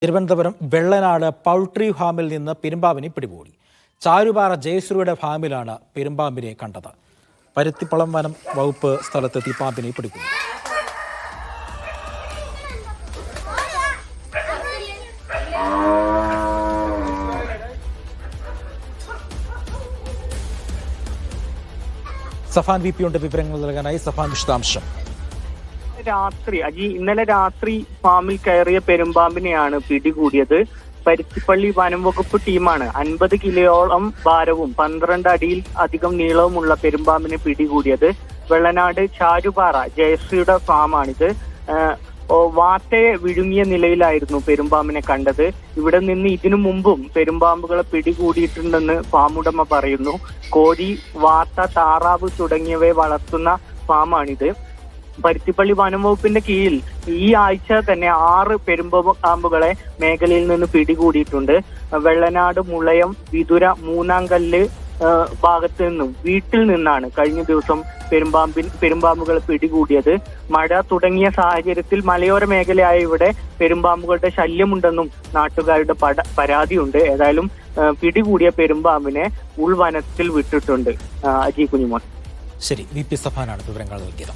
Thiruvananthapuram Vellanad poultry ഫാമിൽ നിന്ന് പെരുമ്പാമ്പിനെ പിടികൂടി. ചാരുപാറ ജയശ്രീയുടെ ഫാമിലാണ് പെരുമ്പാമ്പിനെ കണ്ടത്. പരുത്തിപ്പളം വനം വകുപ്പ് സ്ഥലത്തെത്തി പാമ്പിനെ പിടികൂടി. സഫാൻ വി പി ഉണ്ട് വിവരങ്ങൾ നൽകാനായി. സഫാൻ, വിശദാംശം. ഇന്നലെ രാത്രി ഫാമിൽ കയറിയ പെരുമ്പാമ്പിനെയാണ് പിടികൂടിയത്. പരുത്തിപ്പള്ളി വനം വകുപ്പ് ടീമാണ് 50 കിലോയോളം ഭാരവും 12 അടിയിൽ അധികം നീളവുമുള്ള പെരുമ്പാമ്പിനെ പിടികൂടിയത്. വെള്ളനാട് ചാരുപാറ ജയശ്രീയുടെ ഫാമാണിത്. വാട്ടയെ വിഴുങ്ങിയ നിലയിലായിരുന്നു പെരുമ്പാമ്പിനെ കണ്ടത്. ഇവിടെ നിന്ന് ഇതിനു മുമ്പും പെരുമ്പാമ്പുകളെ പിടികൂടിയിട്ടുണ്ടെന്ന് ഫാമുടമ പറയുന്നു. കോഴി, വാട്ട, താറാവ് തുടങ്ങിയവയെ വളർത്തുന്ന ഫാമാണിത്. പരുത്തിപ്പള്ളി വനം വകുപ്പിന്റെ കീഴിൽ ഈ ആഴ്ച തന്നെ 6 പെരുമ്പാമ്പുകളെ മേഖലയിൽ നിന്ന് പിടികൂടിയിട്ടുണ്ട്. വെള്ളനാട്, മുളയം, വിതുര, മൂന്നാംകല്ല് ഭാഗത്ത് നിന്നും വീട്ടിൽ നിന്നാണ് കഴിഞ്ഞ ദിവസം പെരുമ്പാമ്പുകൾ പിടികൂടിയത്. മഴ തുടങ്ങിയ സാഹചര്യത്തിൽ മലയോര മേഖലയായ ഇവിടെ പെരുമ്പാമ്പുകളുടെ ശല്യമുണ്ടെന്നും നാട്ടുകാരുടെ പരാതിയുണ്ട്. ഏതായാലും പിടികൂടിയ പെരുമ്പാമ്പിനെ ഉൾവനത്തിൽ വിട്ടിട്ടുണ്ട്. അജി കുഞ്ഞുമോൻ. ശരി, വി പി സഫാനാണ് വിവരങ്ങൾ നൽകിയത്.